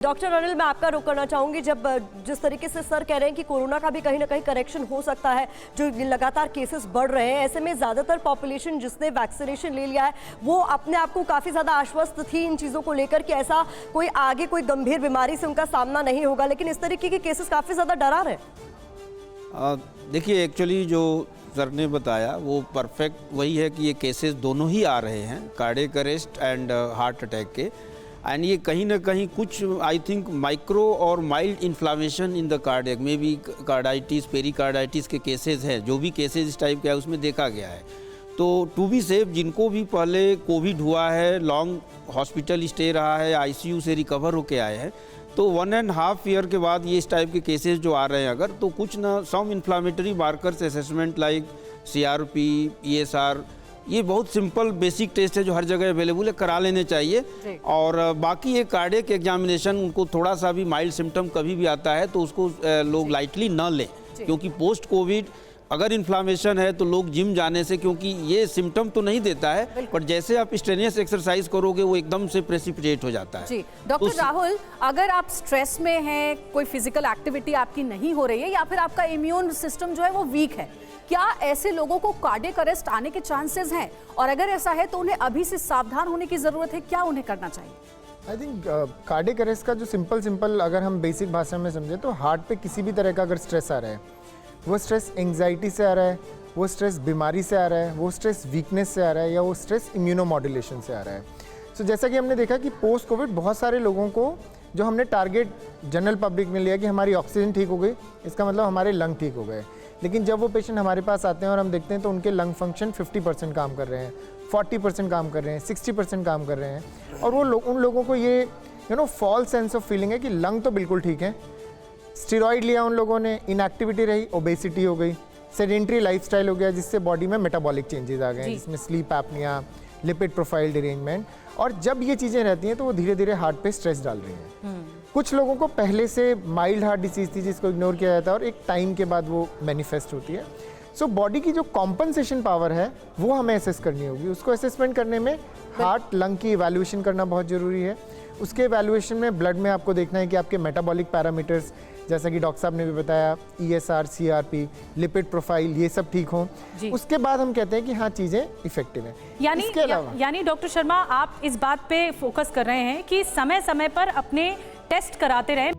Doctor Anil, मैं आपका रुख करना चाहूंगी। जब जिस तरीके से सर कह रहे हैं कि कोरोना का भी कहीं ना कहीं करेक्शन हो सकता है, जो लगातार केसेस बढ़ रहे हैं, ऐसे में ज़्यादातर पॉपुलेशन जिसने वैक्सीनेशन ले लिया है वो अपने आप को काफ़ी ज़्यादा आश्वस्त थी इन चीज़ों को लेकर कि ऐसा कोई आगे कोई गंभीर बीमारी से उनका सामना नहीं होगा, लेकिन इस तरीके के केसेस काफ़ी ज़्यादा डरा रहे हैं। देखिए, एक्चुअली जो सर ने बताया वो परफेक्ट वही है कि ये केसेस दोनों ही आ रहे हैं, cardiac arrest and heart attack के। एंड ये कहीं ना कहीं कुछ आई थिंक माइक्रो और mild inflammation in the cardiac में भी कार्डाइटिस पेरिकार्डाइटिस के केसेस हैं, जो भी केसेस इस टाइप के है उसमें देखा गया है। तो टू बी सेफ, जिनको भी पहले कोविड हुआ है, लॉन्ग हॉस्पिटल स्टे रहा है, आईसीयू से रिकवर होके आए हैं, तो 1.5 ईयर के बाद ये इस टाइप के केसेस जो आ रहे हैं अगर, तो कुछ ना some inflammatory markers assessment like CRP, ESR, ये बहुत सिंपल बेसिक टेस्ट है जो हर जगह अवेलेबल है, करा लेने चाहिए। और बाकी ये कार्डियक एग्जामिनेशन, उनको थोड़ा सा भी माइल्ड सिम्टम कभी भी आता है तो उसको लोग लाइटली न लें, क्योंकि पोस्ट कोविड अगर इन्फ्लामेशन है तो लोग जिम जाने से, क्योंकि ये सिम्टम तो नहीं देता है, पर जैसे आप स्ट्रेनियस एक्सरसाइज करोगे वो एकदम से प्रेसिपिटेट हो जाता है। जी डॉक्टर राहुल, अगर आप स्ट्रेस में हैं, कोई फिजिकल एक्टिविटी आपकी नहीं हो रही है या फिर आपका इम्यून सिस्टम जो है वो वीक है, क्या ऐसे लोगों को कार्डियक अरेस्ट आने के चांसेस हैं? और अगर ऐसा है तो उन्हें अभी से सावधान होने की जरूरत है, क्या उन्हें करना चाहिए? आई थिंक कार्डियक अरेस्ट का जो सिंपल अगर हम बेसिक भाषा में समझे तो हार्ट पे किसी भी तरह का अगर स्ट्रेस आ रहा है, वो स्ट्रेस एंग्जाइटी से आ रहा है, वो स्ट्रेस बीमारी से आ रहा है, वो स्ट्रेस वीकनेस से आ रहा है, या वो स्ट्रेस इम्यूनोमॉड्यूलेशन से आ रहा है। सो जैसा कि हमने देखा कि पोस्ट कोविड बहुत सारे लोगों को जो हमने टारगेट जनरल पब्लिक में लिया कि हमारी ऑक्सीजन ठीक हो गई, इसका मतलब हमारे लंग ठीक हो गए, लेकिन जब वो पेशेंट हमारे पास आते हैं और हम देखते हैं तो उनके लंग फंक्शन 50% काम कर रहे हैं, 40% काम कर रहे हैं, 60% काम कर रहे हैं, और वो उन लोगों को ये फॉल्स सेंस ऑफ फीलिंग है कि लंग तो बिल्कुल ठीक है। स्टेरॉइड लिया उन लोगों ने, इनएक्टिविटी रही, ओबेसिटी हो गई, सेडेंट्री लाइफस्टाइल हो गया, जिससे बॉडी में मेटाबॉलिक चेंजेस आ गए हैं, जिसमें sleep apnoea, lipid profile derangement, और जब ये चीज़ें रहती हैं तो वो धीरे धीरे हार्ट पे स्ट्रेस डाल रही हैं। कुछ लोगों को पहले से माइल्ड हार्ट डिसीज थी जिसको इग्नोर किया जाता है और एक टाइम के बाद वो मैनिफेस्ट होती है। सो बॉडी की जो कॉम्पनसेशन पावर है वो हमें असेस करनी होगी। उसको असेसमेंट करने में हार्ट लंग की इवैल्यूएशन करना बहुत ज़रूरी है। उसके इवैल्यूएशन में ब्लड में आपको देखना है कि आपके मेटाबॉलिक पैरामीटर्स, जैसा कि डॉक्टर साहब ने भी बताया, ESR, CRP, लिपिड प्रोफाइल, ये सब ठीक हों। उसके बाद हम कहते हैं कि हाँ, चीज़ें इफेक्टिव हैं। यानी डॉक्टर शर्मा, आप इस बात पे फोकस कर रहे हैं कि समय समय पर अपने टेस्ट कराते रहें।